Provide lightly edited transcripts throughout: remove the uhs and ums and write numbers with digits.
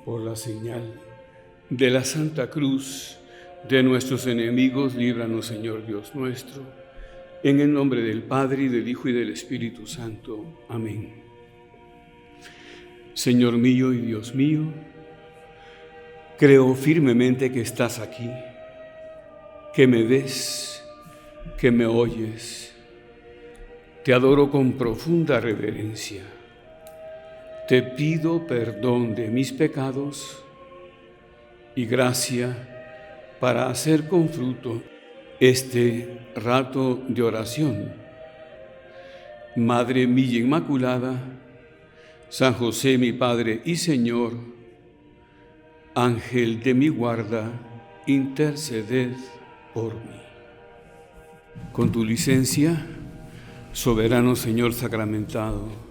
Por la señal de la Santa Cruz de nuestros enemigos, líbranos, Señor Dios nuestro, en el nombre del Padre, y del Hijo, y del Espíritu Santo. Amén. Señor mío y Dios mío, creo firmemente que estás aquí, que me ves, que me oyes. Te adoro con profunda reverencia. Te pido perdón de mis pecados y gracia para hacer con fruto este rato de oración. Madre mía Inmaculada, San José mi Padre y Señor, Ángel de mi guarda, interceded por mí. Con tu licencia, soberano Señor sacramentado,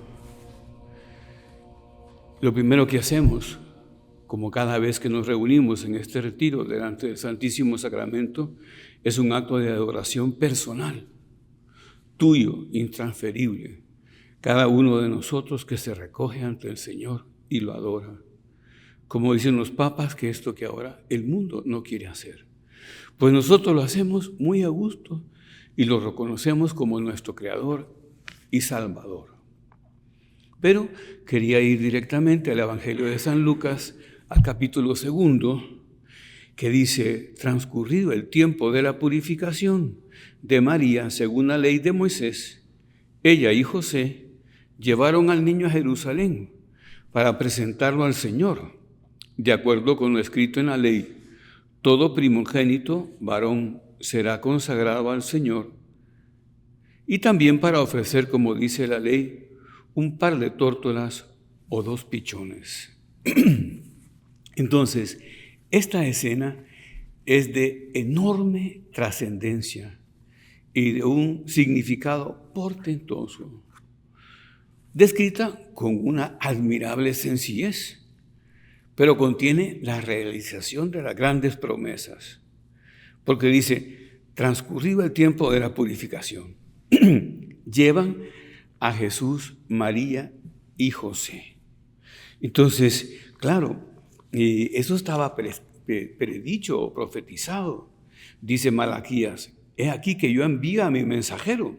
lo primero que hacemos, como cada vez que nos reunimos en este retiro delante del Santísimo Sacramento, es un acto de adoración personal, tuyo, intransferible. Cada uno de nosotros que se recoge ante el Señor y lo adora. Como dicen los papas, que esto que ahora el mundo no quiere hacer. Pues nosotros lo hacemos muy a gusto y lo reconocemos como nuestro Creador y Salvador. Pero quería ir directamente al Evangelio de San Lucas, al capítulo 2, que dice: transcurrido el tiempo de la purificación de María, según la ley de Moisés, ella y José llevaron al niño a Jerusalén para presentarlo al Señor, de acuerdo con lo escrito en la ley. Todo primogénito varón será consagrado al Señor, y también para ofrecer, como dice la ley, un par de tórtolas o 2 pichones. Entonces, esta escena es de enorme trascendencia y de un significado portentoso, descrita con una admirable sencillez, pero contiene la realización de las grandes promesas, porque dice: transcurrido el tiempo de la purificación, llevan a Jesús, María y José. Entonces, claro, eso estaba predicho o profetizado. Dice Malaquías: he aquí que yo envío a mi mensajero.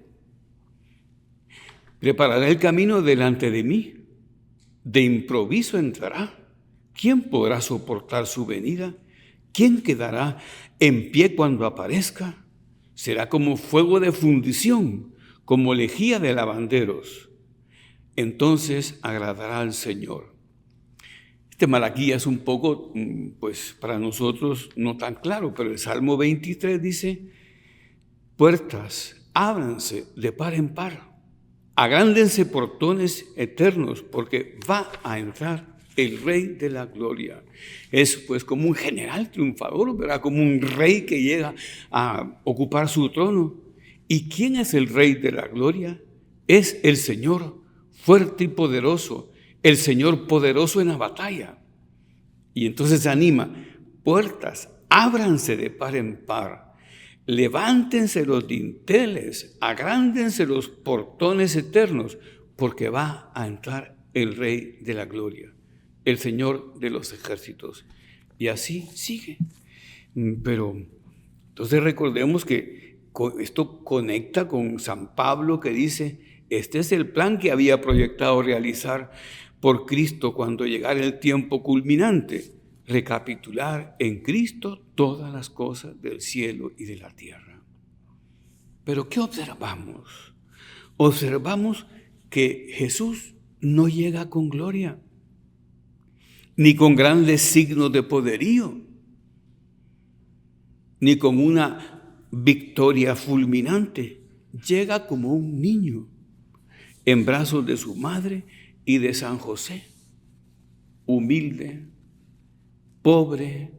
Preparará el camino delante de mí. De improviso entrará. ¿Quién podrá soportar su venida? ¿Quién quedará en pie cuando aparezca? Será como fuego de fundición, como lejía de lavanderos. Entonces agradará al Señor. Este Malaquías es un poco, pues para nosotros no tan claro, pero el Salmo 23 dice: puertas, ábranse de par en par, agrándense portones eternos, porque va a entrar el Rey de la Gloria. Es pues como un general triunfador, ¿verdad? Como un rey que llega a ocupar su trono. ¿Y quién es el Rey de la Gloria? Es el Señor fuerte y poderoso, el Señor poderoso en la batalla. Y entonces se anima: puertas, ábranse de par en par, levántense los dinteles, agrándense los portones eternos, porque va a entrar el Rey de la Gloria, el Señor de los ejércitos. Y así sigue. Pero entonces recordemos que esto conecta con San Pablo, que dice: este es el plan que había proyectado realizar por Cristo cuando llegara el tiempo culminante, recapitular en Cristo todas las cosas del cielo y de la tierra. Pero ¿qué observamos? Observamos que Jesús no llega con gloria, ni con grandes signos de poderío, ni con una victoria fulminante. Llega como un niño en brazos de su madre y de San José, humilde, pobre,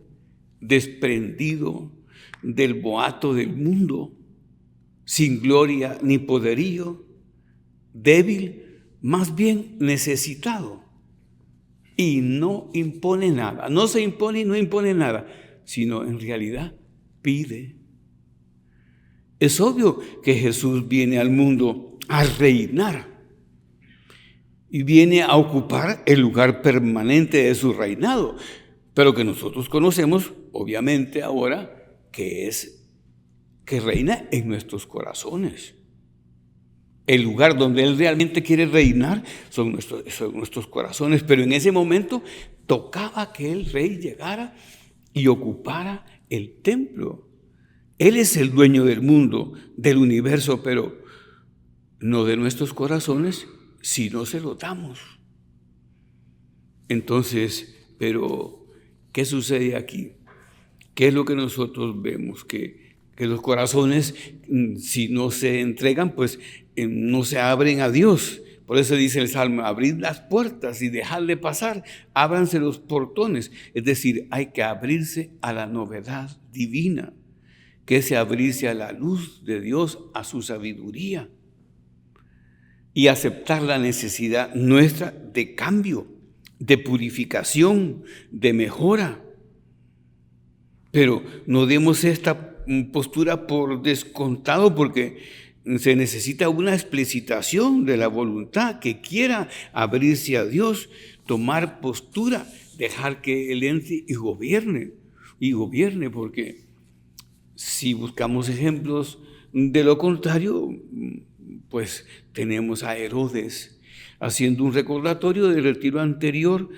desprendido del boato del mundo, sin gloria ni poderío, débil, más bien necesitado. y no impone nada. No se impone y no impone nada, sino en realidad pide. Es obvio que Jesús viene al mundo a reinar y viene a ocupar el lugar permanente de su reinado, pero que nosotros conocemos, obviamente ahora, que reina en nuestros corazones. El lugar donde Él realmente quiere reinar son nuestros corazones, pero en ese momento tocaba que el Rey llegara y ocupara el templo. Él es el dueño del mundo, del universo, pero no de nuestros corazones si no se lo damos. Entonces, pero ¿qué sucede aquí? ¿Qué es lo que nosotros vemos? Que los corazones, si no se entregan, pues no se abren a Dios. Por eso dice el Salmo, abrid las puertas y dejadle pasar, ábranse los portones. Es decir, hay que abrirse a la novedad divina, que es abrirse a la luz de Dios, a su sabiduría, y aceptar la necesidad nuestra de cambio, de purificación, de mejora. Pero no demos esta postura por descontado, porque se necesita una explicitación de la voluntad que quiera abrirse a Dios, tomar postura, dejar que Él entre y gobierne, porque si buscamos ejemplos de lo contrario, pues tenemos a Herodes haciendo un recordatorio del retiro anterior.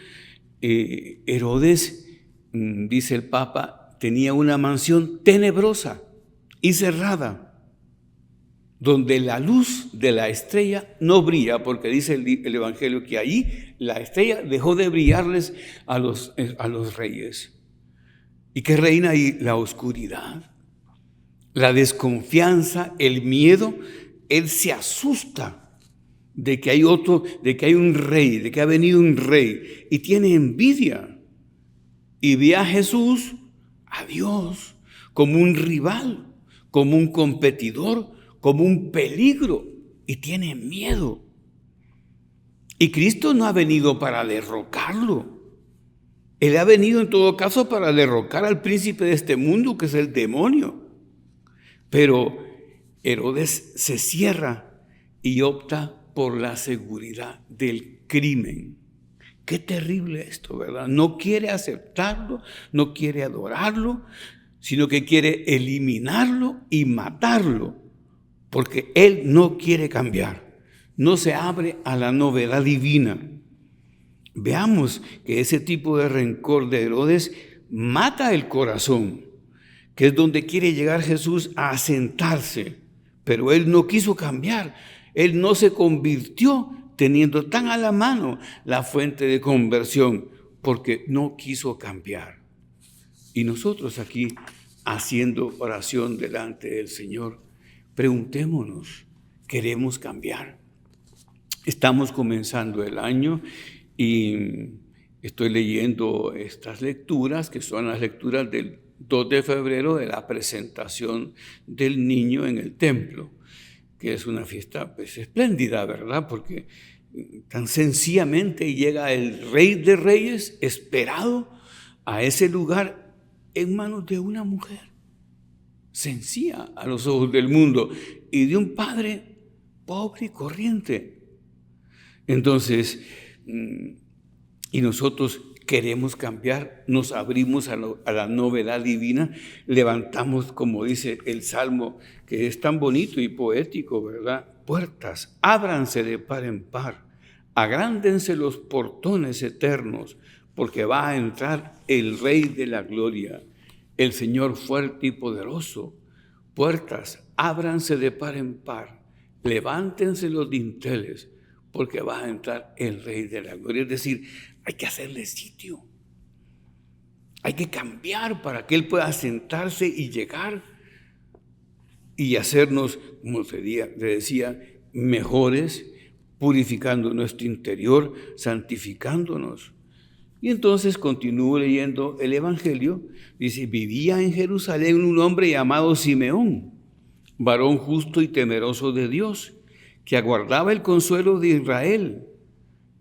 Herodes, dice el Papa, tenía una mansión tenebrosa y cerrada, donde la luz de la estrella no brilla, porque dice el Evangelio que ahí la estrella dejó de brillarles a los reyes. ¿Y qué reina ahí? La oscuridad, la desconfianza, el miedo. Él se asusta de que hay un rey, de que ha venido un rey, y tiene envidia. Y ve a Jesús, a Dios, como un rival, como un competidor, como un peligro, y tiene miedo. Y Cristo no ha venido para derrocarlo. Él ha venido en todo caso para derrocar al príncipe de este mundo, que es el demonio. Pero Herodes se cierra y opta por la seguridad del crimen. Qué terrible esto, ¿verdad? No quiere aceptarlo, no quiere adorarlo, sino que quiere eliminarlo y matarlo, porque él no quiere cambiar, no se abre a la novedad divina. Veamos que ese tipo de rencor de Herodes mata el corazón, que es donde quiere llegar Jesús a asentarse, pero él no quiso cambiar, él no se convirtió teniendo tan a la mano la fuente de conversión, porque no quiso cambiar. Y nosotros aquí, haciendo oración delante del Señor, preguntémonos, ¿queremos cambiar? Estamos comenzando el año y estoy leyendo estas lecturas, que son las lecturas del 2 de febrero de la presentación del niño en el templo, que es una fiesta pues espléndida, ¿verdad? Porque tan sencillamente llega el Rey de Reyes esperado a ese lugar en manos de una mujer, sencilla a los ojos del mundo, y de un padre pobre y corriente. Entonces, y nosotros queremos cambiar, nos abrimos a la novedad divina, levantamos, como dice el Salmo, que es tan bonito y poético, ¿verdad? Puertas, ábranse de par en par, agrándense los portones eternos, porque va a entrar el Rey de la Gloria, el Señor fuerte y poderoso. Puertas, ábranse de par en par, levántense los dinteles, porque va a entrar el Rey de la Gloria. Es decir, hay que hacerle sitio, hay que cambiar para que Él pueda sentarse y llegar y hacernos, como se decía, mejores, purificando nuestro interior, santificándonos. Y entonces continúo leyendo el Evangelio. Dice, vivía en Jerusalén un hombre llamado Simeón, varón justo y temeroso de Dios, que aguardaba el consuelo de Israel.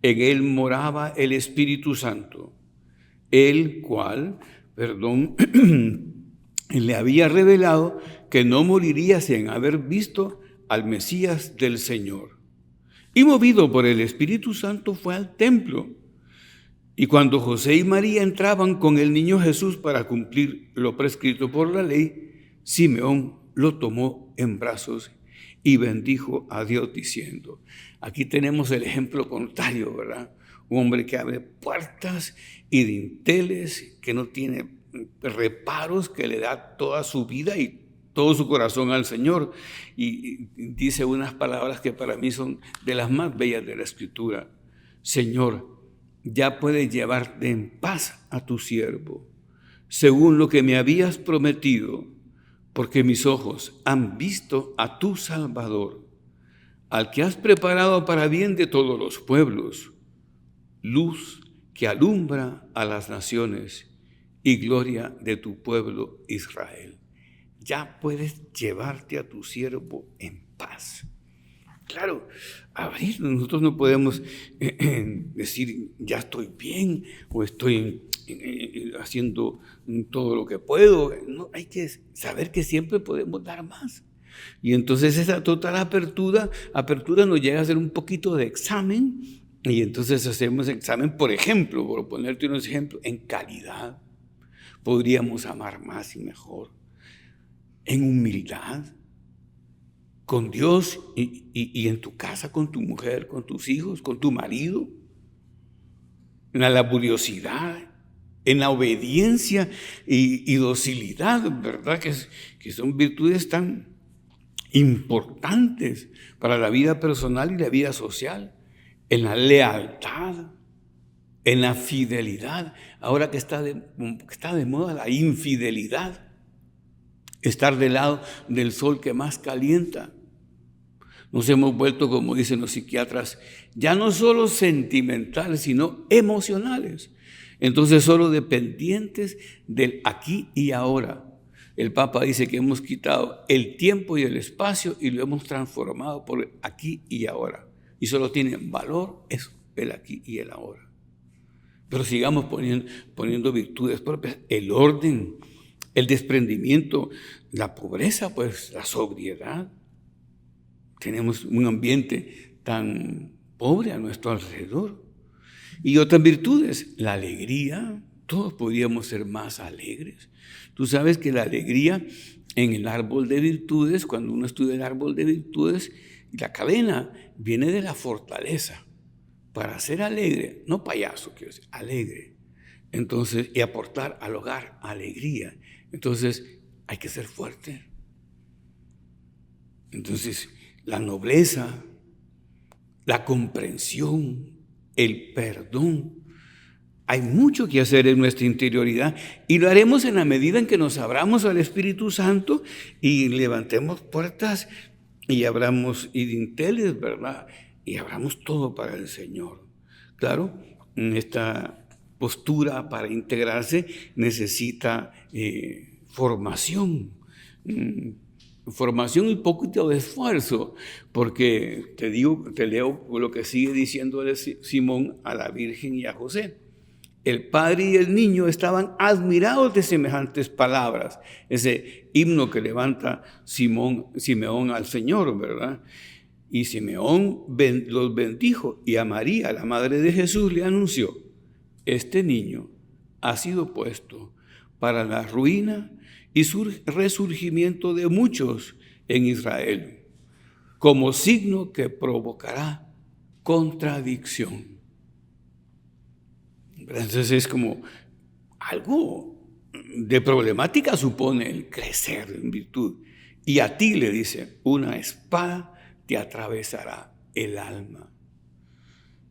en él moraba el Espíritu Santo, el cual, le había revelado que no moriría sin haber visto al Mesías del Señor. Y movido por el Espíritu Santo fue al templo. Y cuando José y María entraban con el niño Jesús para cumplir lo prescrito por la ley, Simeón lo tomó en brazos y bendijo a Dios diciendo. Aquí tenemos el ejemplo contrario, ¿verdad? Un hombre que abre puertas y dinteles, que no tiene reparos, que le da toda su vida y todo su corazón al Señor. Y dice unas palabras que para mí son de las más bellas de la Escritura. Señor, ya puedes llevarte en paz a tu siervo, según lo que me habías prometido, porque mis ojos han visto a tu Salvador, al que has preparado para bien de todos los pueblos, luz que alumbra a las naciones y gloria de tu pueblo Israel. Ya puedes llevarte a tu siervo en paz. Claro, abrir, nosotros no podemos decir ya estoy bien o estoy haciendo todo lo que puedo. No, hay que saber que siempre podemos dar más. Y entonces esa total apertura nos llega a hacer un poquito de examen, y entonces hacemos examen, por ejemplo, por ponerte unos ejemplos, en caridad. Podríamos amar más y mejor. En humildad, con Dios y en tu casa, con tu mujer, con tus hijos, con tu marido. En la laboriosidad, en la obediencia y docilidad, ¿verdad? Que son virtudes tan importantes para la vida personal y la vida social. En la lealtad, en la fidelidad. Ahora que está de moda la infidelidad, estar del lado del sol que más calienta. Nos hemos vuelto, como dicen los psiquiatras, ya no solo sentimentales, sino emocionales. Entonces solo dependientes del aquí y ahora. El Papa dice que hemos quitado el tiempo y el espacio y lo hemos transformado por aquí y ahora. Y solo tiene valor eso, el aquí y el ahora. Pero sigamos poniendo virtudes propias, el orden, el desprendimiento, la pobreza, pues la sobriedad. Tenemos un ambiente tan pobre a nuestro alrededor. Y otras virtudes, la alegría. Todos podríamos ser más alegres. Tú sabes que la alegría en el árbol de virtudes, cuando uno estudia el árbol de virtudes, la cadena viene de la fortaleza. Para ser alegre, no payaso, quiero decir, alegre. Entonces, y aportar al hogar alegría. Entonces, hay que ser fuerte. Entonces, la nobleza, la comprensión, el perdón. Hay mucho que hacer en nuestra interioridad y lo haremos en la medida en que nos abramos al Espíritu Santo y levantemos puertas y abramos dinteles, ¿verdad? Y abramos todo para el Señor. Claro, esta postura para integrarse necesita formación. Formación y poquito de esfuerzo, porque te leo lo que sigue diciéndole Simón a la Virgen y a José. El padre y el niño estaban admirados de semejantes palabras, ese himno que levanta Simeón al Señor, ¿verdad? Y Simeón los bendijo y a María, la madre de Jesús, le anunció: este niño ha sido puesto para la ruina y resurgimiento de muchos en Israel, como signo que provocará contradicción. Entonces es como algo de problemática supone el crecer en virtud. Y a ti, le dice, una espada te atravesará el alma.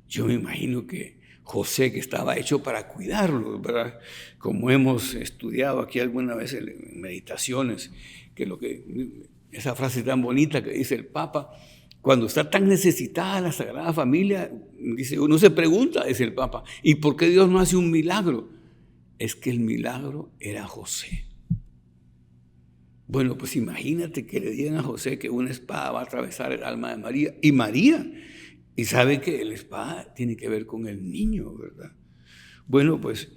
Yo me imagino que José, que estaba hecho para cuidarlos, ¿verdad? Como hemos estudiado aquí alguna vez en meditaciones, esa frase tan bonita que dice el Papa, cuando está tan necesitada la Sagrada Familia, dice, uno se pregunta, dice el Papa, ¿y por qué Dios no hace un milagro? Es que el milagro era José. Bueno, pues imagínate que le digan a José que una espada va a atravesar el alma de María, y María Y sabe que el spa tiene que ver con el niño, ¿verdad? Bueno, pues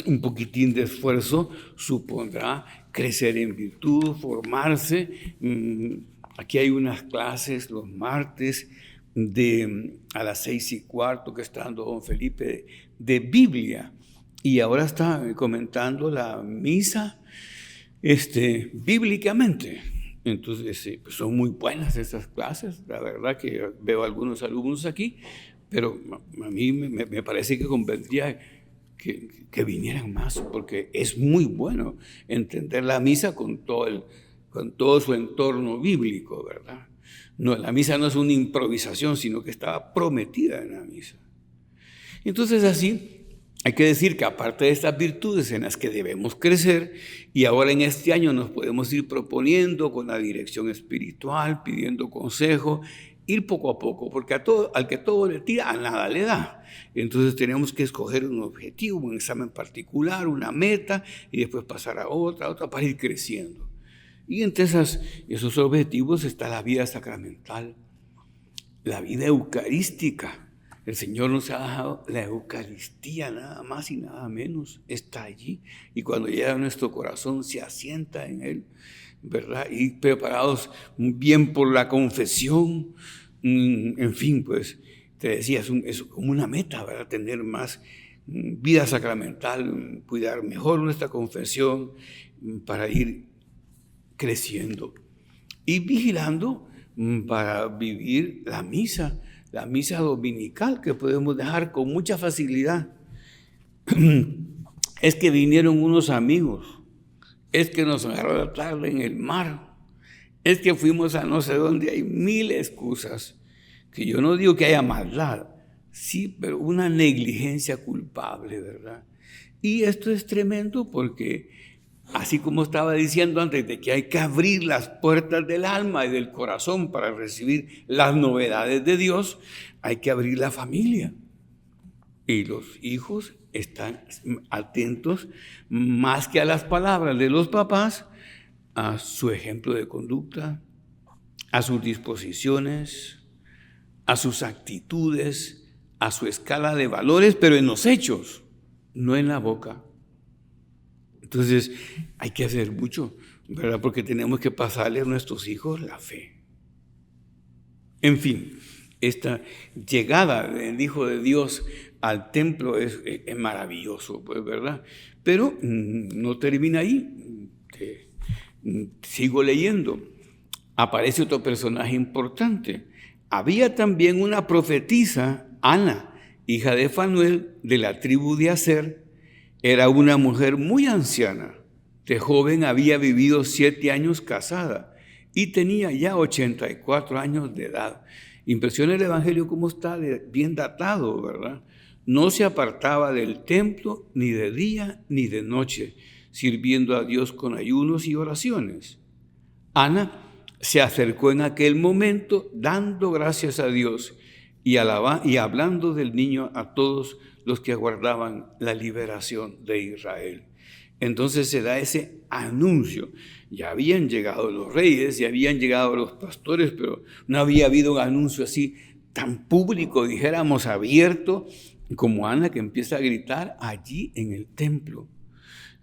un poquitín de esfuerzo supondrá crecer en virtud, formarse. Aquí hay unas clases los martes a las 6:15 que está dando don Felipe de Biblia. Y ahora está comentando la misa bíblicamente. Entonces, pues son muy buenas esas clases. La verdad que veo algunos alumnos aquí, pero a mí me parece que convendría que vinieran más, porque es muy bueno entender la misa con todo su entorno bíblico, ¿verdad? No, la misa no es una improvisación, sino que estaba prometida en la misa. Entonces, así, hay que decir que aparte de estas virtudes en las que debemos crecer, y ahora en este año nos podemos ir proponiendo con la dirección espiritual, pidiendo consejo, ir poco a poco, porque al que todo le tira, a nada le da. Entonces tenemos que escoger un objetivo, un examen particular, una meta, y después pasar a otra para ir creciendo. Y entre esos objetivos está la vida sacramental, la vida eucarística. El Señor nos ha dejado la Eucaristía, nada más y nada menos, está allí. Y cuando llega a nuestro corazón se asienta en él, ¿verdad? Y preparados bien por la confesión. En fin, pues te decía, es como una meta, ¿verdad? Tener más vida sacramental, cuidar mejor nuestra confesión para ir creciendo. Y vigilando para vivir la misa dominical que podemos dejar con mucha facilidad. Es que vinieron unos amigos, es que nos agarró la tarde en el mar, es que fuimos a no sé dónde, hay mil excusas, que yo no digo que haya maldad, sí, pero una negligencia culpable, ¿verdad? Y esto es tremendo porque, así como estaba diciendo antes, de que hay que abrir las puertas del alma y del corazón para recibir las novedades de Dios, hay que abrir la familia. Y los hijos están atentos más que a las palabras de los papás, a su ejemplo de conducta, a sus disposiciones, a sus actitudes, a su escala de valores, pero en los hechos, no en la boca. Entonces, hay que hacer mucho, ¿verdad? Porque tenemos que pasarle a nuestros hijos la fe. En fin, esta llegada del Hijo de Dios al templo es maravilloso, pues, ¿verdad? Pero no termina ahí. Sigo leyendo. Aparece otro personaje importante. Había también una profetisa, Ana, hija de Fanuel, de la tribu de Aser. Era una mujer muy anciana. De joven había vivido 7 años casada y tenía ya 84 años de edad. Impresiona el Evangelio cómo está bien datado, ¿verdad? No se apartaba del templo ni de día ni de noche, sirviendo a Dios con ayunos y oraciones. Ana se acercó en aquel momento dando gracias a Dios y hablando del niño a todos los que aguardaban la liberación de Israel. Entonces se da ese anuncio. Ya habían llegado los reyes, ya habían llegado los pastores, pero no había habido un anuncio así tan público, dijéramos, abierto, como Ana, que empieza a gritar allí en el templo.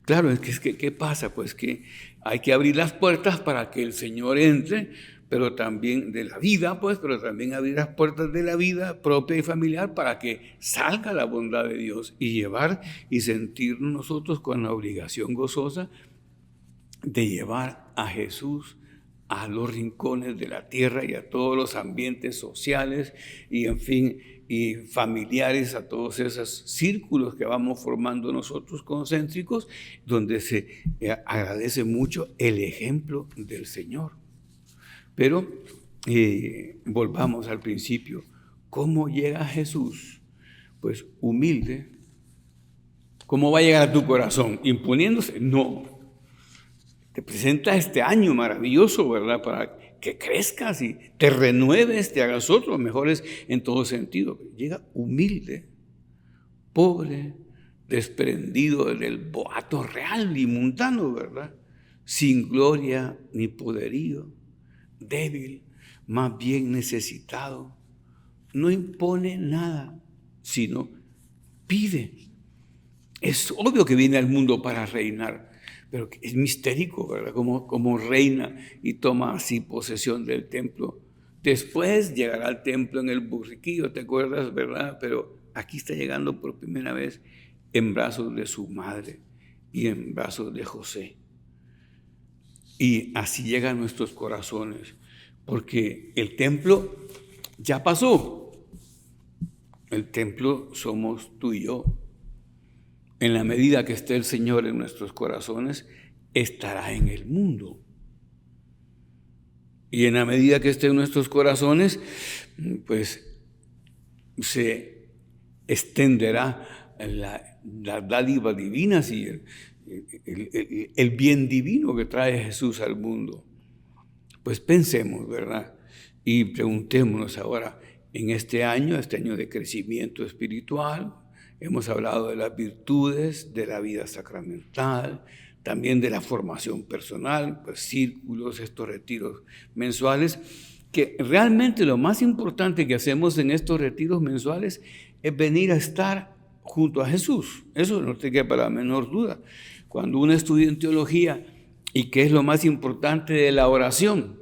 Claro, ¿qué pasa? Pues que hay que abrir las puertas para que el Señor entre, pero también de la vida, pues, pero también abrir las puertas de la vida propia y familiar para que salga la bondad de Dios y llevar y sentirnos nosotros con la obligación gozosa de llevar a Jesús a los rincones de la tierra y a todos los ambientes sociales y, en fin, y familiares, a todos esos círculos que vamos formando nosotros concéntricos, donde se agradece mucho el ejemplo del Señor. Pero volvamos al principio. ¿Cómo llega Jesús? Pues humilde. ¿Cómo va a llegar a tu corazón? ¿Imponiéndose? No. Te presenta este año maravilloso, ¿verdad? Para que crezcas y te renueves, te hagas otros mejores en todo sentido. Llega humilde, pobre, desprendido del boato real y mundano, ¿verdad? Sin gloria ni poderío, débil, más bien necesitado, no impone nada, sino pide. Es obvio que viene al mundo para reinar, pero es mistérico, ¿verdad? Como reina y toma así posesión del templo. Después llegará al templo en el burriquillo, ¿te acuerdas, verdad? Pero aquí está llegando por primera vez en brazos de su madre y en brazos de José. Y así llegan nuestros corazones, porque el templo ya pasó. El templo somos tú y yo. En la medida que esté el Señor en nuestros corazones, estará en el mundo. Y en la medida que esté en nuestros corazones, pues se extenderá la dádiva divina y el bien divino que trae Jesús al mundo. Pues pensemos, ¿verdad? Y preguntémonos ahora, en este año de crecimiento espiritual, hemos hablado de las virtudes, de la vida sacramental, también de la formación personal, pues círculos, estos retiros mensuales, que realmente lo más importante que hacemos en estos retiros mensuales es venir a estar junto a Jesús. Eso no te quepa la menor duda. Cuando uno estudia en teología, y que es lo más importante de la oración,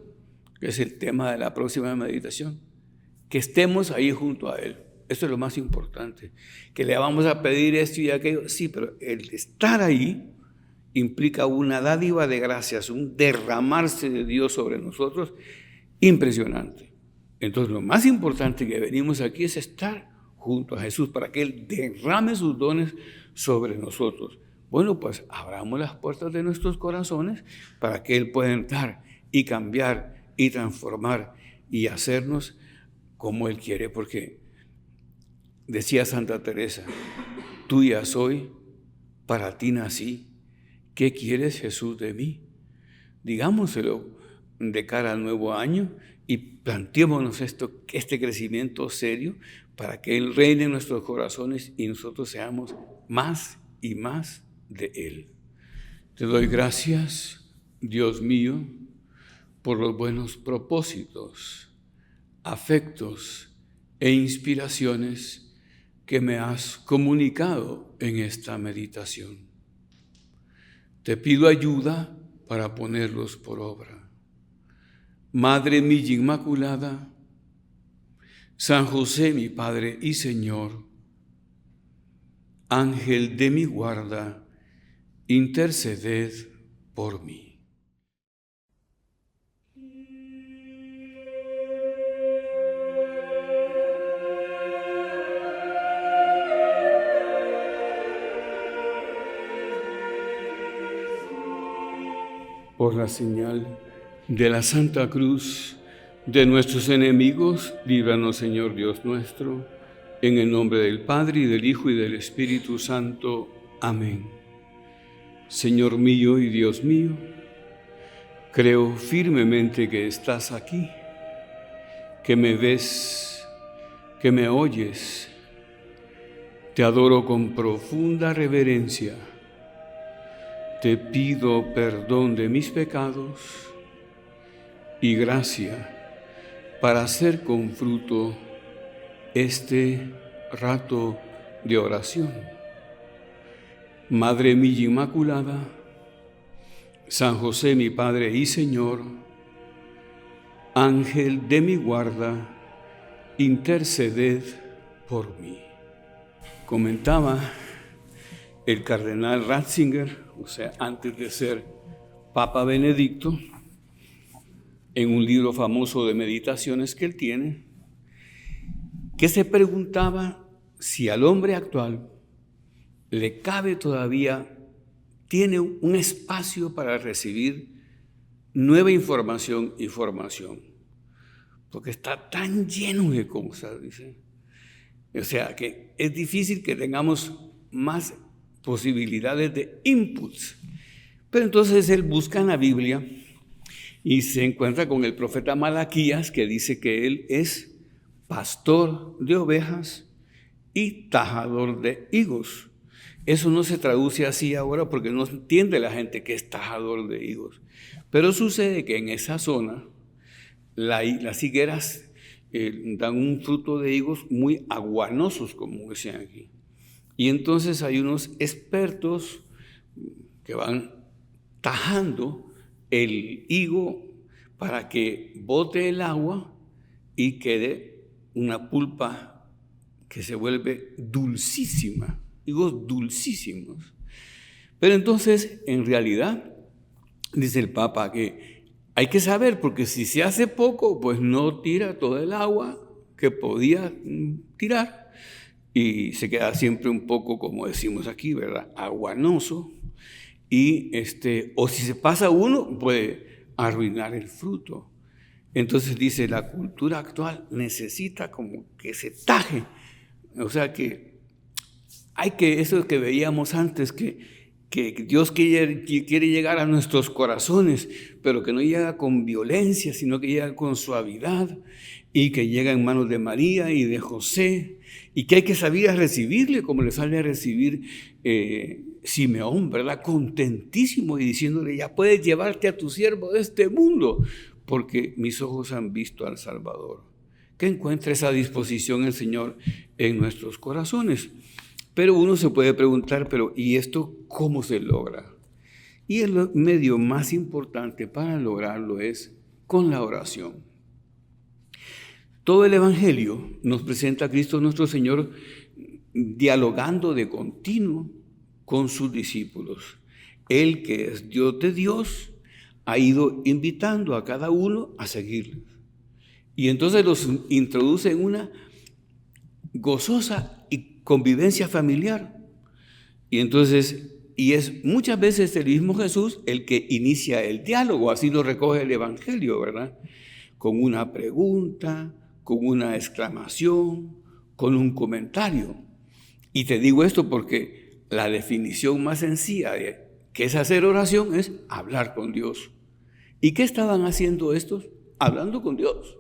que es el tema de la próxima meditación, que estemos ahí junto a Él. Eso es lo más importante. Que le vamos a pedir esto y aquello, sí, pero el estar ahí implica una dádiva de gracias, un derramarse de Dios sobre nosotros impresionante. Entonces lo más importante que venimos aquí es estar junto a Jesús para que Él derrame sus dones sobre nosotros. Bueno, pues abramos las puertas de nuestros corazones para que Él pueda entrar y cambiar y transformar y hacernos como Él quiere, porque decía Santa Teresa, tuya soy, para ti nací, ¿qué quieres, Jesús, de mí? Digámoselo de cara al nuevo año y planteémonos este crecimiento serio para que Él reine en nuestros corazones y nosotros seamos más y más de Él. Te doy gracias, Dios mío, por los buenos propósitos, afectos e inspiraciones que me has comunicado en esta meditación. Te pido ayuda para ponerlos por obra. Madre mía Inmaculada, San José, mi Padre y Señor, Ángel de mi guarda, interceded por mí. Por la señal de la Santa Cruz de nuestros enemigos, líbranos, Señor Dios nuestro, en el nombre del Padre, y del Hijo, y del Espíritu Santo. Amén. Señor mío y Dios mío, creo firmemente que estás aquí, que me ves, que me oyes. Te adoro con profunda reverencia. Te pido perdón de mis pecados y gracia para hacer con fruto este rato de oración. Madre mía Inmaculada, San José, mi Padre y Señor, Ángel de mi guarda, interceded por mí. Comentaba el cardenal Ratzinger, o sea, antes de ser Papa Benedicto, en un libro famoso de meditaciones que él tiene, que se preguntaba si al hombre actual le cabe todavía, tiene un espacio para recibir nueva información y formación, porque está tan lleno de cosas, dice. O sea, que es difícil que tengamos más posibilidades de inputs. Pero entonces él busca en la Biblia y se encuentra con el profeta Malaquías, que dice que él es pastor de ovejas y tajador de higos. Eso no se traduce así ahora porque no entiende la gente que es tajador de higos. Pero sucede que en esa zona las higueras dan un fruto de higos muy aguanosos, como dicen aquí. Y entonces hay unos expertos que van tajando el higo para que bote el agua y quede una pulpa que se vuelve dulcísima, higos dulcísimos. Pero entonces, en realidad, dice el Papa que hay que saber, porque si se hace poco, pues no tira todo el agua que podía tirar y se queda siempre un poco, como decimos aquí, ¿verdad?, aguanoso. Y o si se pasa uno, puede arruinar el fruto. Entonces dice, la cultura actual necesita como que se taje. O sea que eso que veíamos antes, que Dios quiere llegar a nuestros corazones, pero que no llega con violencia, sino que llega con suavidad, y que llega en manos de María y de José, y que hay que saber a recibirle, como le sale a recibir Simeón, ¿verdad? Contentísimo y diciéndole, ya puedes llevarte a tu siervo de este mundo, porque mis ojos han visto al Salvador. Que encuentre esa disposición el Señor en nuestros corazones. Pero uno se puede preguntar, ¿y esto cómo se logra? Y el medio más importante para lograrlo es con la oración. Todo el Evangelio nos presenta a Cristo nuestro Señor dialogando de continuo con sus discípulos. Él, que es Dios de Dios, ha ido invitando a cada uno a seguirle. Y entonces los introduce en una gozosa convivencia familiar. Y entonces, es muchas veces el mismo Jesús el que inicia el diálogo, así lo recoge el Evangelio, ¿verdad? Con una pregunta, con una exclamación, con un comentario. Y te digo esto porque la definición más sencilla de qué es hacer oración es hablar con Dios. ¿Y qué estaban haciendo estos? Hablando con Dios.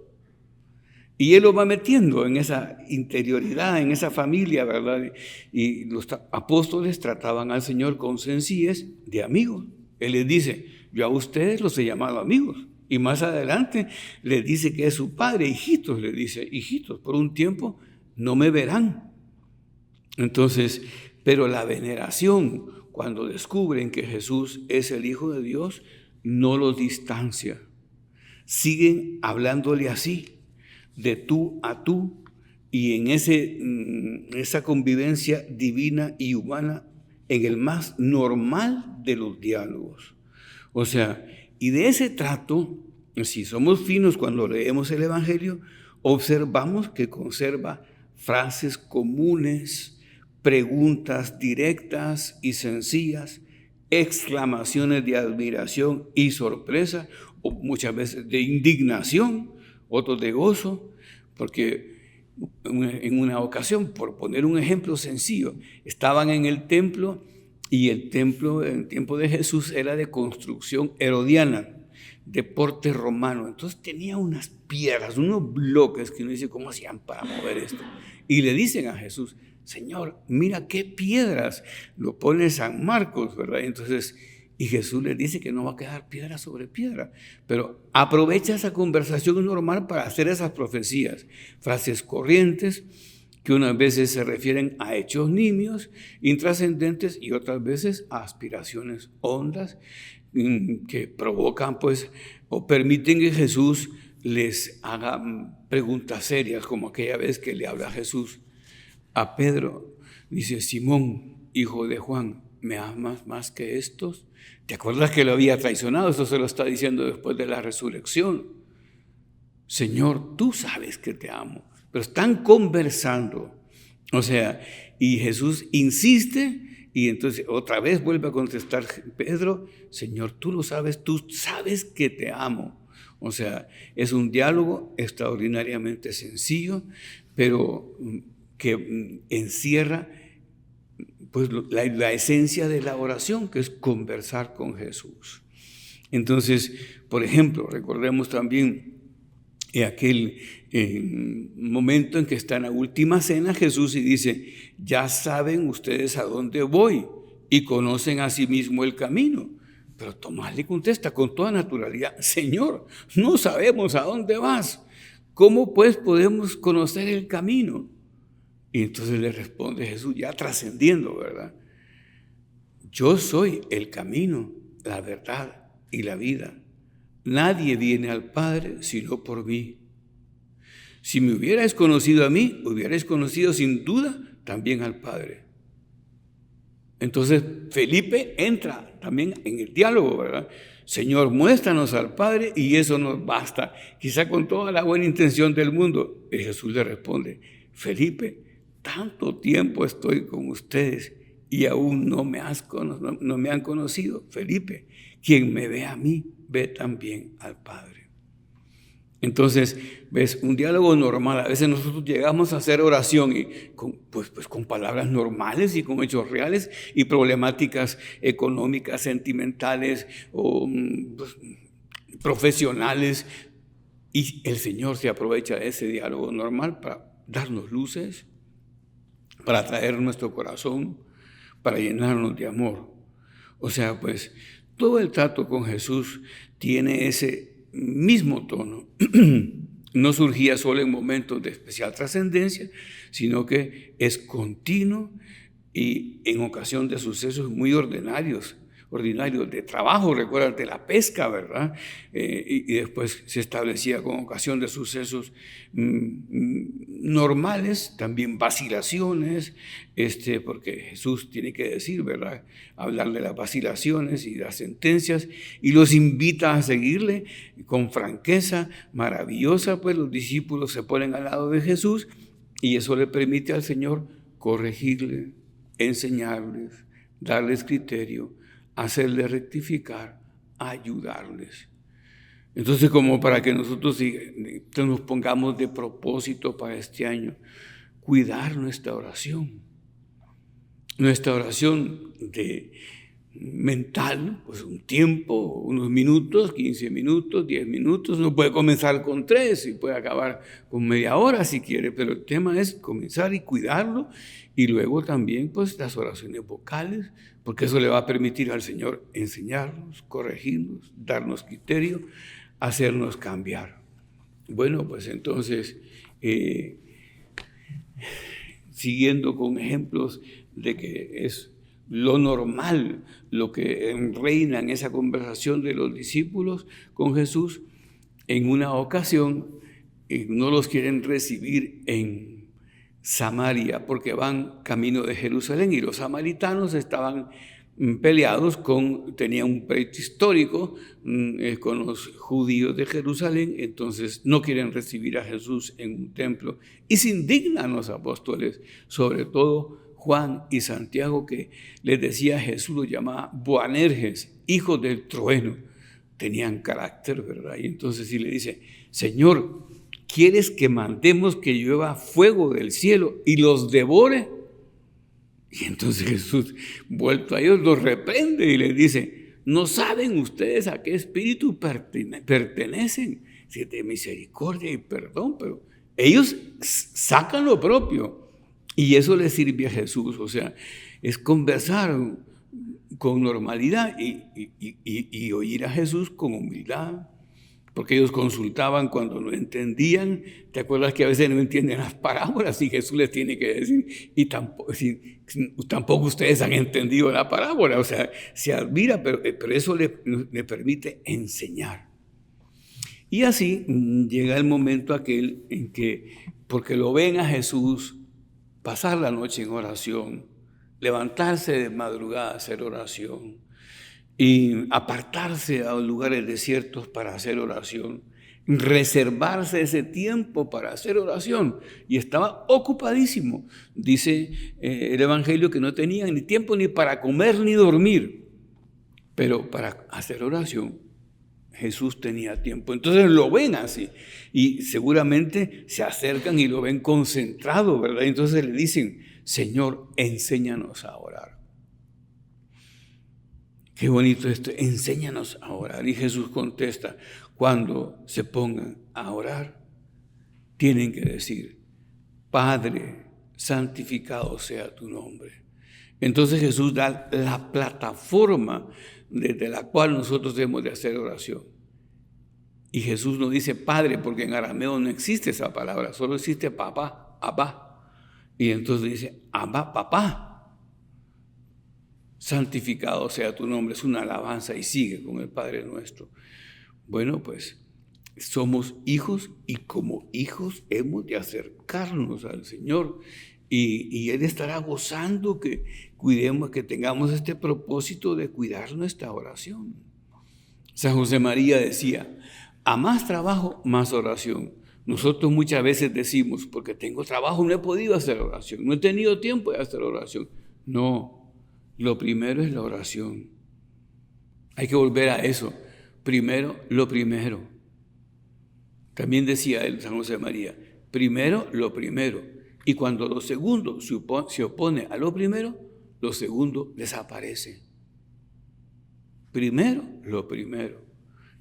Y Él lo va metiendo en esa interioridad, en esa familia, ¿verdad? Y los apóstoles trataban al Señor con sencillez de amigos. Él les dice, yo a ustedes los he llamado amigos. Y más adelante les dice que es su padre. Hijitos, le dice, hijitos, por un tiempo no me verán. Entonces, pero la veneración, cuando descubren que Jesús es el Hijo de Dios, no los distancia. Siguen hablándole así, de tú a tú, y en esa convivencia divina y humana, en el más normal de los diálogos. O sea, y de ese trato, si somos finos cuando leemos el Evangelio, observamos que conserva frases comunes, preguntas directas y sencillas, exclamaciones de admiración y sorpresa, o muchas veces de indignación, otros de gozo, porque en una ocasión, por poner un ejemplo sencillo, estaban en el templo y el templo en el tiempo de Jesús era de construcción herodiana, de porte romano. Entonces tenía unas piedras, unos bloques que uno dice, ¿cómo hacían para mover esto? Y le dicen a Jesús, Señor, mira qué piedras, lo pone San Marcos, ¿verdad? Entonces, y Jesús les dice que no va a quedar piedra sobre piedra, pero aprovecha esa conversación normal para hacer esas profecías, frases corrientes que unas veces se refieren a hechos nimios, intrascendentes, y otras veces a aspiraciones hondas que provocan pues o permiten que Jesús les haga preguntas serias, como aquella vez que le habla Jesús a Pedro, dice, Simón, hijo de Juan, ¿me amas más que estos? ¿Te acuerdas que lo había traicionado? Eso se lo está diciendo después de la resurrección. Señor, tú sabes que te amo. Pero están conversando. O sea, y Jesús insiste y entonces otra vez vuelve a contestar Pedro, Señor, tú lo sabes, tú sabes que te amo. O sea, es un diálogo extraordinariamente sencillo, pero que encierra pues la esencia de la oración, que es conversar con Jesús. Entonces, por ejemplo, recordemos también aquel momento en que está en la última cena Jesús y dice, ya saben ustedes a dónde voy y conocen a sí mismo el camino. Pero Tomás le contesta con toda naturalidad, Señor, no sabemos a dónde vas. ¿cómo pues podemos conocer el camino? Y entonces le responde Jesús, ya trascendiendo, ¿verdad? Yo soy el camino, la verdad y la vida. Nadie viene al Padre sino por mí. Si me hubierais conocido a mí, hubierais conocido sin duda también al Padre. Entonces Felipe entra también en el diálogo, ¿verdad? Señor, muéstranos al Padre y eso nos basta. Quizá con toda la buena intención del mundo. Y Jesús le responde, Felipe, tanto tiempo estoy con ustedes y aún no me han conocido. Felipe, quien me ve a mí, ve también al Padre. Entonces, ves, un diálogo normal. A veces nosotros llegamos a hacer oración y con palabras normales y con hechos reales y problemáticas económicas, sentimentales o profesionales. Y el Señor se aprovecha de ese diálogo normal para darnos luces, para atraer nuestro corazón, para llenarnos de amor. O sea, pues todo el trato con Jesús tiene ese mismo tono. No surgía solo en momentos de especial trascendencia, sino que es continuo y en ocasión de sucesos muy ordinarios de trabajo, recuérdate la pesca, ¿verdad? Y después se establecía con ocasión de sucesos normales, también vacilaciones, porque Jesús tiene que decir, ¿verdad? Hablar de las vacilaciones y las sentencias, y los invita a seguirle con franqueza maravillosa, pues los discípulos se ponen al lado de Jesús y eso le permite al Señor corregirle, enseñarles, darles criterio, hacerles rectificar, ayudarles. Entonces, como para que nosotros nos pongamos de propósito para este año, cuidar nuestra oración mental, pues un tiempo, unos minutos, 15 minutos, 10 minutos, uno puede comenzar con 3 y puede acabar con media hora si quiere, pero el tema es comenzar y cuidarlo, y luego también pues las oraciones vocales, porque eso le va a permitir al Señor enseñarnos, corregirnos, darnos criterio, hacernos cambiar. Bueno, pues entonces, siguiendo con ejemplos de que es lo normal, lo que reina en esa conversación de los discípulos con Jesús, en una ocasión no los quieren recibir en Samaria porque van camino de Jerusalén y los samaritanos estaban peleados tenían un pleito histórico con los judíos de Jerusalén, entonces no quieren recibir a Jesús en un templo y se indignan los apóstoles, sobre todo Juan y Santiago, que les decía a Jesús, lo llamaba Boanerges, hijos del trueno. Tenían carácter, ¿verdad? Y entonces sí le dice, Señor, ¿quieres que mandemos que llueva fuego del cielo y los devore? Y entonces Jesús, vuelto a ellos, los reprende y les dice, ¿no saben ustedes a qué espíritu pertenecen? Si de misericordia y perdón, pero ellos sacan lo propio. Y eso le sirve a Jesús, o sea, es conversar con normalidad y oír a Jesús con humildad, porque ellos consultaban cuando no entendían. ¿Te acuerdas que a veces no entienden las parábolas y Jesús les tiene que decir, y tampoco ustedes han entendido la parábola? O sea, se admira, pero eso le permite enseñar. Y así llega el momento aquel en que, porque lo ven a Jesús pasar la noche en oración, levantarse de madrugada a hacer oración y apartarse a lugares desiertos para hacer oración, reservarse ese tiempo para hacer oración, y estaba ocupadísimo. Dice el Evangelio que no tenían ni tiempo ni para comer ni dormir, pero para hacer oración Jesús tenía tiempo. Entonces lo ven así y seguramente se acercan y lo ven concentrado, ¿verdad? Entonces le dicen, Señor, enséñanos a orar. Qué bonito esto, enséñanos a orar. Y Jesús contesta, cuando se pongan a orar, tienen que decir, Padre, santificado sea tu nombre. Entonces Jesús da la plataforma desde la cual nosotros debemos de hacer oración. Y Jesús no dice Padre, porque en arameo no existe esa palabra, solo existe papá, Abba. Y entonces dice, Abba, papá. Santificado sea tu nombre, es una alabanza y sigue con el Padre nuestro. Bueno, pues somos hijos y como hijos hemos de acercarnos al Señor y Él estará gozando que cuidemos, que tengamos este propósito de cuidar nuestra oración. San José María decía, a más trabajo, más oración. Nosotros muchas veces decimos, porque tengo trabajo no he podido hacer oración, no he tenido tiempo de hacer oración. No, lo primero es la oración. Hay que volver a eso. Primero, lo primero. También decía él, San José María, primero lo primero. Y cuando lo segundo se opone a lo primero, lo segundo desaparece. Primero lo primero.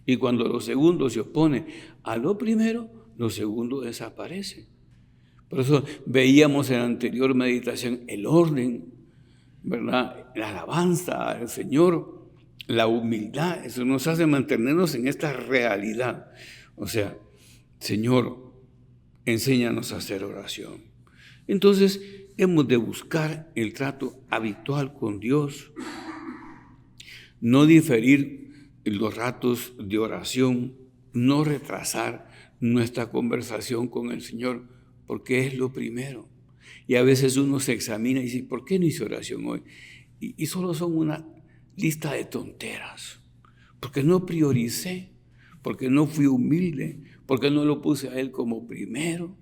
Y cuando lo segundo se opone a lo primero, lo segundo desaparece. Por eso veíamos en la anterior meditación el orden, ¿verdad? La alabanza al Señor, la humildad. Eso nos hace mantenernos en esta realidad. O sea, Señor, enséñanos a hacer oración. Entonces, hemos de buscar el trato habitual con Dios, no diferir los ratos de oración, no retrasar nuestra conversación con el Señor, porque es lo primero. Y a veces uno se examina y dice, ¿por qué no hice oración hoy? Y solo son una lista de tonteras, porque no prioricé, porque no fui humilde, porque no lo puse a Él como primero.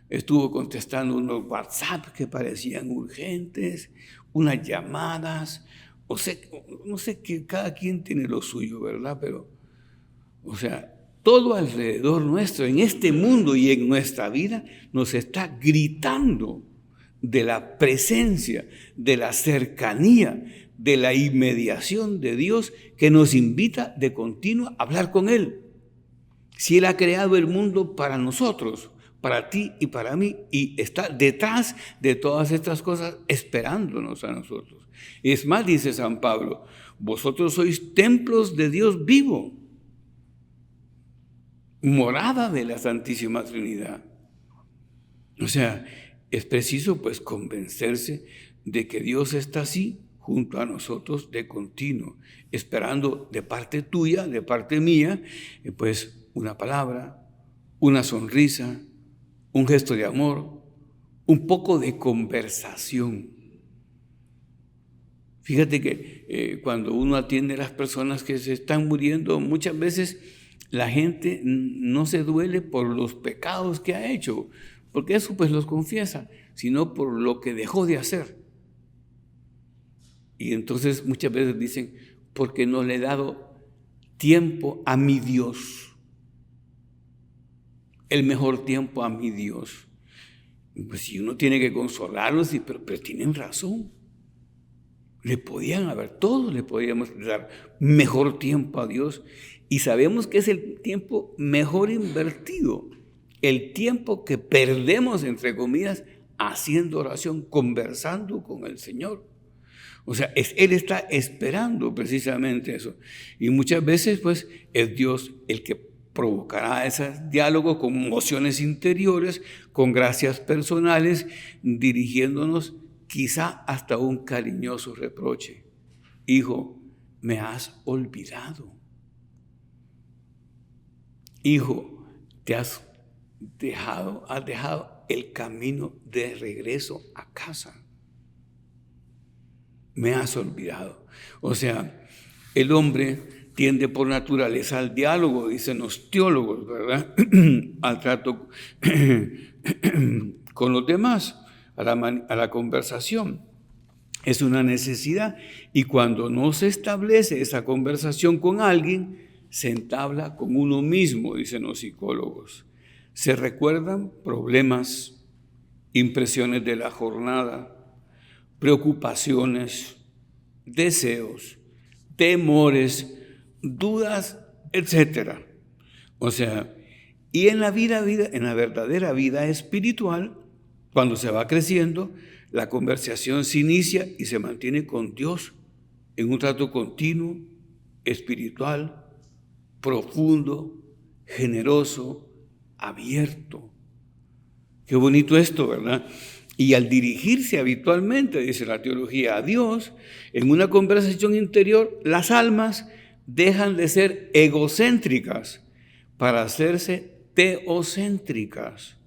Estuvo contestando unos WhatsApp que parecían urgentes, unas llamadas, no sé que cada quien tiene lo suyo, ¿verdad? Pero, o sea, todo alrededor nuestro, en este mundo y en nuestra vida, nos está gritando de la presencia, de la cercanía, de la inmediación de Dios que nos invita de continuo a hablar con Él. Si Él ha creado el mundo para nosotros, para ti y para mí, y está detrás de todas estas cosas esperándonos a nosotros. Es más, dice San Pablo, vosotros sois templos de Dios vivo, morada de la Santísima Trinidad. O sea, es preciso pues convencerse de que Dios está así junto a nosotros de continuo, esperando de parte tuya, de parte mía, pues una palabra, una sonrisa, un gesto de amor, un poco de conversación. Fíjate que cuando uno atiende a las personas que se están muriendo, muchas veces la gente no se duele por los pecados que ha hecho, porque eso pues los confiesa, sino por lo que dejó de hacer. Y entonces muchas veces dicen, porque no le he dado tiempo a mi Dios. El mejor tiempo a mi Dios. Pues si uno tiene que consolarlos, pero tienen razón. Todos le podíamos dar mejor tiempo a Dios y sabemos que es el tiempo mejor invertido, el tiempo que perdemos, entre comillas, haciendo oración, conversando con el Señor. O sea, Él está esperando precisamente eso. Y muchas veces, pues, es Dios el que provocará ese diálogo con emociones interiores, con gracias personales, dirigiéndonos quizá hasta un cariñoso reproche. Hijo, me has olvidado. Hijo, has dejado el camino de regreso a casa. Me has olvidado. O sea, el hombre tiende por naturaleza al diálogo, dicen los teólogos, ¿verdad? Al trato con los demás, a la conversación. Es una necesidad y cuando no se establece esa conversación con alguien, se entabla con uno mismo, dicen los psicólogos. Se recuerdan problemas, impresiones de la jornada, preocupaciones, deseos, temores, dudas, etc. O sea, y en la verdadera vida espiritual, cuando se va creciendo, la conversación se inicia y se mantiene con Dios en un trato continuo, espiritual, profundo, generoso, abierto. Qué bonito esto, ¿verdad? Y al dirigirse habitualmente, dice la teología, a Dios, en una conversación interior, las almas dejan de ser egocéntricas para hacerse teocéntricas.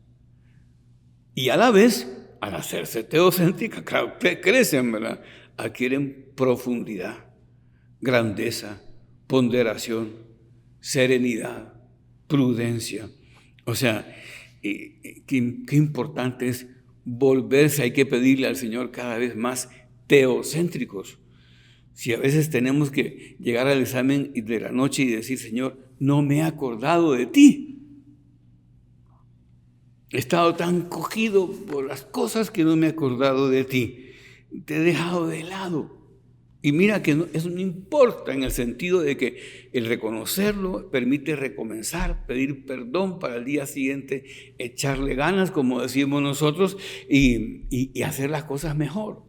Y a la vez, al hacerse teocéntricas, claro, crecen, ¿verdad? Adquieren profundidad, grandeza, ponderación, serenidad, prudencia. O sea, qué importante es volverse, hay que pedirle al Señor cada vez más teocéntricos. Si a veces tenemos que llegar al examen de la noche y decir, Señor, no me he acordado de ti. He estado tan cogido por las cosas que no me he acordado de ti. Te he dejado de lado. Y mira que eso no importa en el sentido de que el reconocerlo permite recomenzar, pedir perdón para el día siguiente, echarle ganas, como decimos nosotros, y hacer las cosas mejor.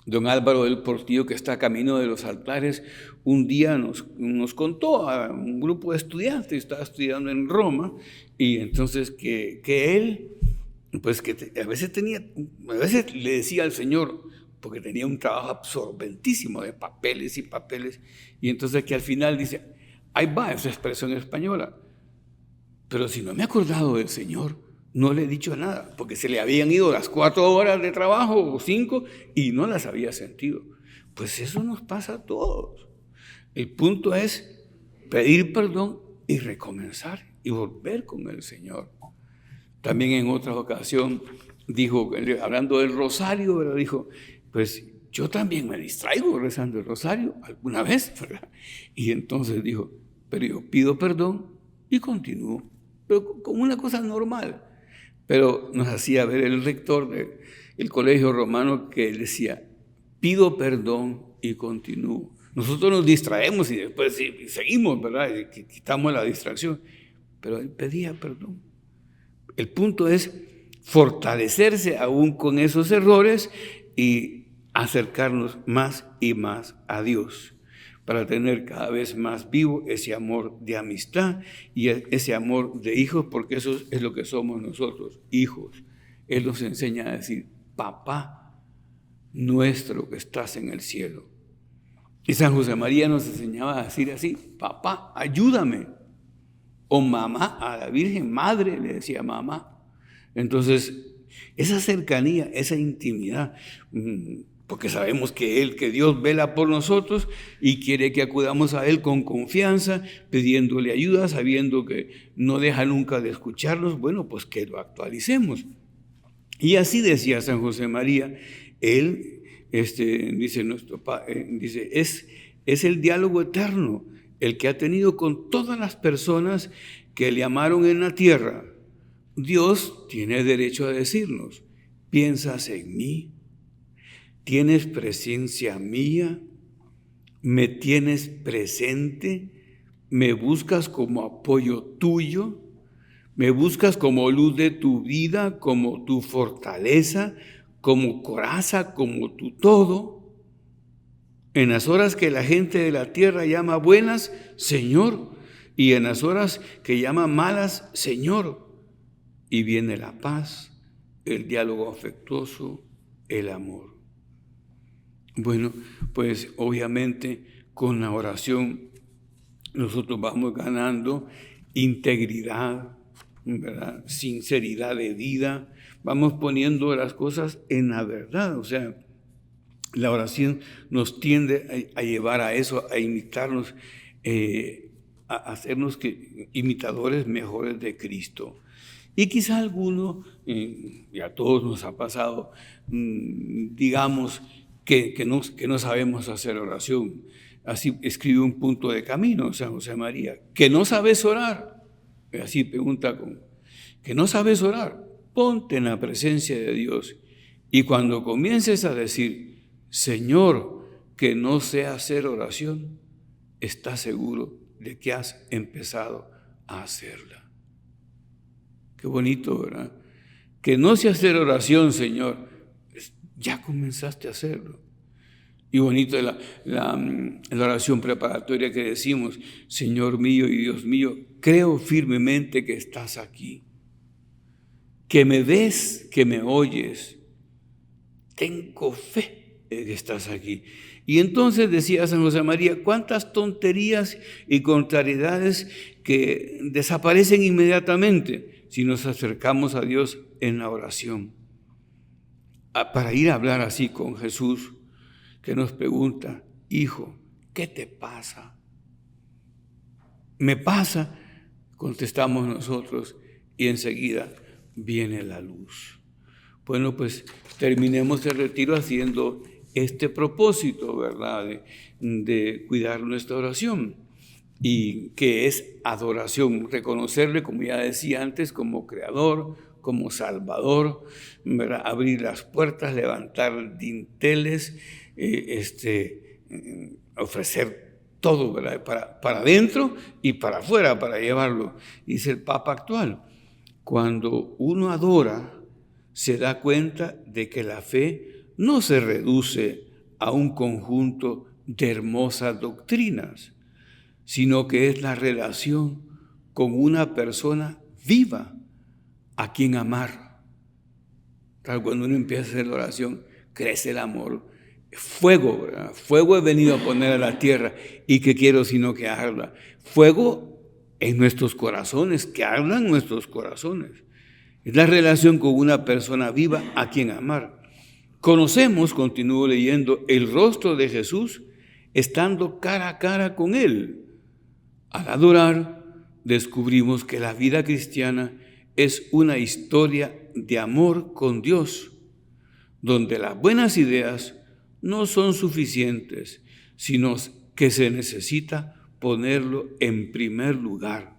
Don Álvaro del Portillo, que está camino de los altares, un día nos contó a un grupo de estudiantes, estaba estudiando en Roma, y entonces que él, pues que a veces le decía al Señor, porque tenía un trabajo absorbentísimo de papeles y papeles, y entonces que al final dice, ahí va esa expresión española, pero si no me he acordado del Señor, no le he dicho nada, porque se le habían ido las 4 horas de trabajo o 5 y no las había sentido. Pues eso nos pasa a todos. El punto es pedir perdón y recomenzar y volver con el Señor. También en otra ocasión dijo, hablando del rosario, ¿verdad? Dijo, pues yo también me distraigo rezando el rosario alguna vez, ¿verdad? Y entonces dijo, pero yo pido perdón y continúo, pero como una cosa normal. Pero nos hacía ver el rector del colegio romano que él decía, pido perdón y continúo. Nosotros nos distraemos y después seguimos, ¿verdad? Y quitamos la distracción. Pero él pedía perdón. El punto es fortalecerse aún con esos errores y acercarnos más y más a Dios para tener cada vez más vivo ese amor de amistad y ese amor de hijos, porque eso es lo que somos nosotros, hijos. Él nos enseña a decir, papá nuestro que estás en el cielo. Y San José María nos enseñaba a decir así, papá, ayúdame. O mamá, a la Virgen Madre le decía mamá. Entonces, esa cercanía, esa intimidad, porque sabemos que Dios vela por nosotros y quiere que acudamos a Él con confianza, pidiéndole ayuda, sabiendo que no deja nunca de escucharnos, bueno, pues que lo actualicemos. Y así decía San José María, él, dice nuestro Padre, dice, es el diálogo eterno, el que ha tenido con todas las personas que le amaron en la tierra. Dios tiene derecho a decirnos, ¿piensas en mí? ¿Tienes presencia mía? ¿Me tienes presente? ¿Me buscas como apoyo tuyo? ¿Me buscas como luz de tu vida, como tu fortaleza, como coraza, como tu todo? En las horas que la gente de la tierra llama buenas, Señor, y en las horas que llama malas, Señor. Y viene la paz, el diálogo afectuoso, el amor. Bueno, pues obviamente con la oración nosotros vamos ganando integridad, ¿verdad? Sinceridad de vida, vamos poniendo las cosas en la verdad, o sea, la oración nos tiende a llevar a eso, a imitarnos, a hacernos imitadores mejores de Cristo. Y quizá alguno, y a todos nos ha pasado, digamos que no sabemos hacer oración. Así escribe un punto de camino San José María, que no sabes orar. Así pregunta, que no sabes orar, ponte en la presencia de Dios. Y cuando comiences a decir, Señor, que no sé hacer oración, estás seguro de que has empezado a hacerla. Qué bonito, ¿verdad? Que no sé hacer oración, Señor, ya comenzaste a hacerlo. Y bonito la oración preparatoria que decimos: Señor mío y Dios mío, creo firmemente que estás aquí, que me ves, que me oyes. Tengo fe de que estás aquí. Y entonces decía San José María, cuántas tonterías y contrariedades que desaparecen inmediatamente si nos acercamos a Dios en la oración. Para ir a hablar así con Jesús, que nos pregunta: hijo, ¿qué te pasa? Me pasa, contestamos nosotros, y enseguida viene la luz. Bueno, pues terminemos el retiro haciendo este propósito, ¿verdad? De cuidar nuestra oración, y que es adoración, reconocerle, como ya decía antes, como creador, como salvador, ¿verdad? Abrir las puertas, levantar dinteles, ofrecer todo, ¿verdad? Para adentro y para afuera, para llevarlo. Dice el Papa actual: cuando uno adora, se da cuenta de que la fe no se reduce a un conjunto de hermosas doctrinas, sino que es la relación con una persona viva a quien amar. Cuando uno empieza a hacer la oración, crece el amor. Fuego, ¿verdad? Fuego he venido a poner a la tierra, y ¿qué quiero sino que arda? Fuego en nuestros corazones, que ardan nuestros corazones. Es la relación con una persona viva a quien amar. Conocemos, continúo leyendo, el rostro de Jesús estando cara a cara con Él. Al adorar, descubrimos que la vida cristiana es una historia de amor con Dios, donde las buenas ideas no son suficientes, sino que se necesita ponerlo en primer lugar,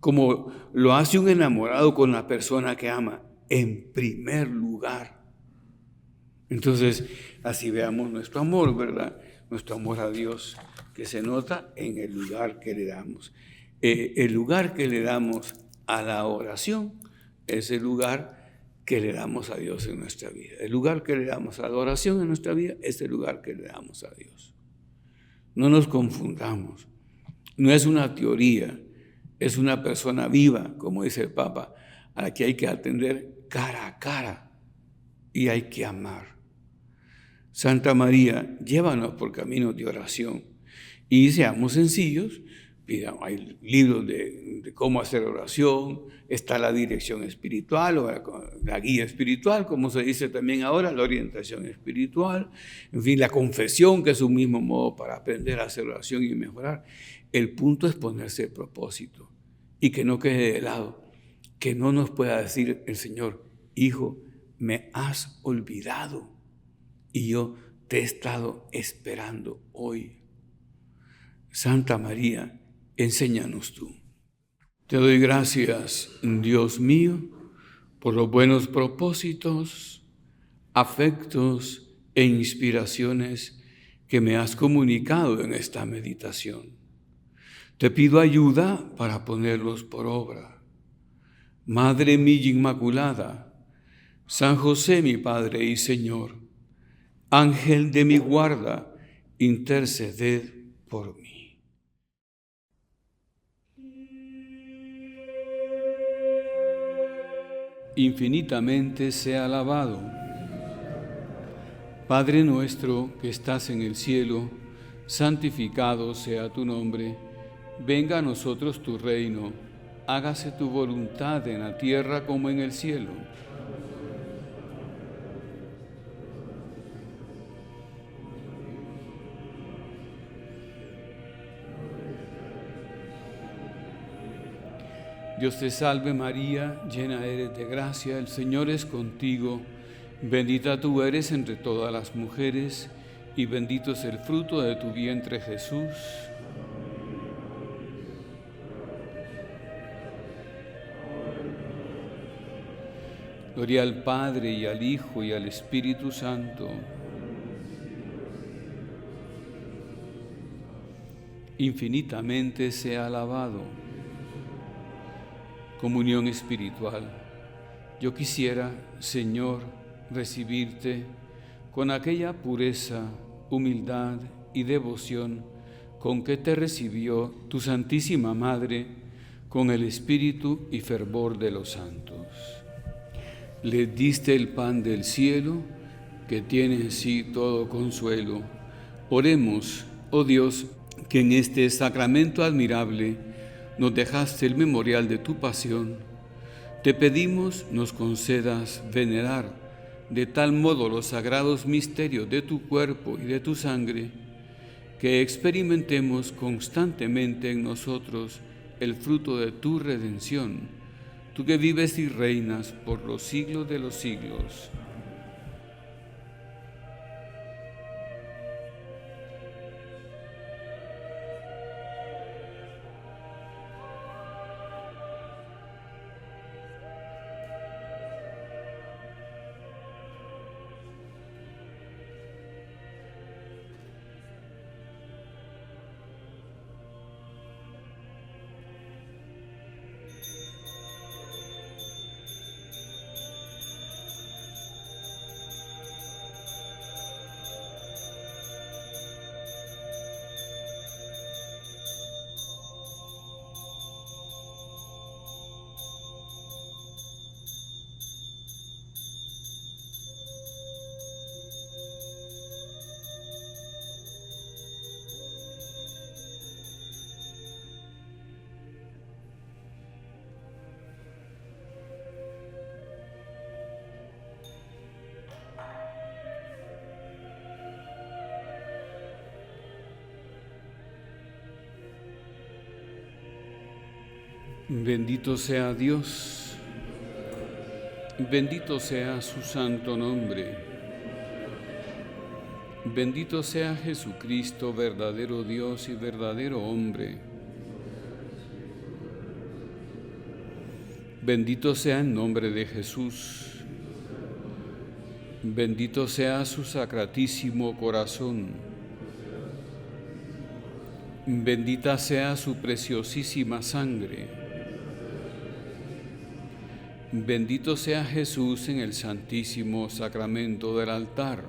como lo hace un enamorado con la persona que ama, en primer lugar. Entonces, así veamos nuestro amor, ¿verdad? Nuestro amor a Dios, que se nota en el lugar que le damos. El lugar que le damos a la oración es el lugar que le damos a Dios en nuestra vida. El lugar que le damos a la oración en nuestra vida es el lugar que le damos a Dios. No nos confundamos. No es una teoría, es una persona viva, como dice el Papa, a la que hay que atender cara a cara y hay que amar. Santa María, llévanos por caminos de oración y seamos sencillos. Hay libros de cómo hacer oración, está la dirección espiritual o la guía espiritual, como se dice también ahora, la orientación espiritual, en fin, la confesión, que es un mismo modo para aprender a hacer oración y mejorar. El punto es ponerse el propósito y que no quede de lado, que no nos pueda decir el Señor: hijo, me has olvidado y yo te he estado esperando hoy. Santa María, enséñanos tú. Te doy gracias, Dios mío, por los buenos propósitos, afectos e inspiraciones que me has comunicado en esta meditación. Te pido ayuda para ponerlos por obra. Madre mía Inmaculada, San José mi Padre y Señor, Ángel de mi guarda, interceded por mí. Infinitamente sea alabado. Padre nuestro que estás en el cielo, santificado sea tu nombre. Venga a nosotros tu reino. Hágase tu voluntad en la tierra como en el cielo. Dios te salve María, llena eres de gracia, el Señor es contigo. Bendita tú eres entre todas las mujeres, y bendito es el fruto de tu vientre, Jesús. Gloria al Padre, y al Hijo, y al Espíritu Santo. Infinitamente sea alabado. Comunión espiritual. Yo quisiera, Señor, recibirte con aquella pureza, humildad y devoción con que te recibió tu Santísima Madre, con el espíritu y fervor de los santos. Le diste el pan del cielo, que tiene en sí todo consuelo. Oremos, oh Dios, que en este sacramento admirable nos dejaste el memorial de tu pasión. Te pedimos nos concedas venerar de tal modo los sagrados misterios de tu cuerpo y de tu sangre, que experimentemos constantemente en nosotros el fruto de tu redención, tú que vives y reinas por los siglos de los siglos. Bendito sea Dios, bendito sea su santo nombre, bendito sea Jesucristo, verdadero Dios y verdadero hombre. Bendito sea el nombre de Jesús, bendito sea su sacratísimo corazón, bendita sea su preciosísima sangre. Bendito sea Jesús en el santísimo sacramento del altar.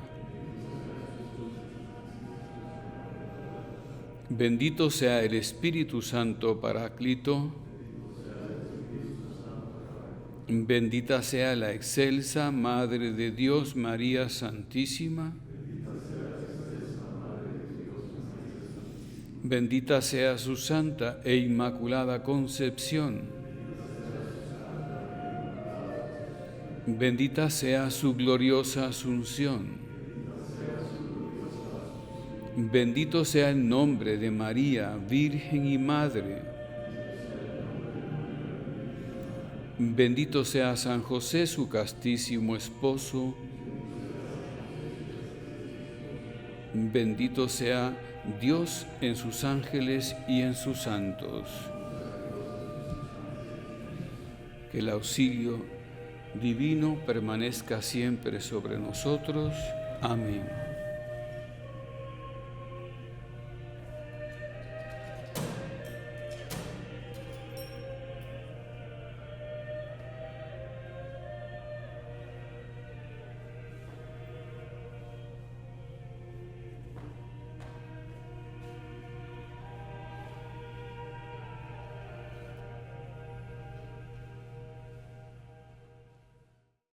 Bendito sea el Espíritu Santo Paráclito. Bendita sea la excelsa Madre de Dios, María Santísima. Bendita sea su santa e inmaculada concepción. Bendita sea su gloriosa asunción. Bendito sea el nombre de María, Virgen y Madre. Bendito sea San José, su castísimo esposo. Bendito sea Dios en sus ángeles y en sus santos. Que el auxilio divino permanezca siempre sobre nosotros. Amén.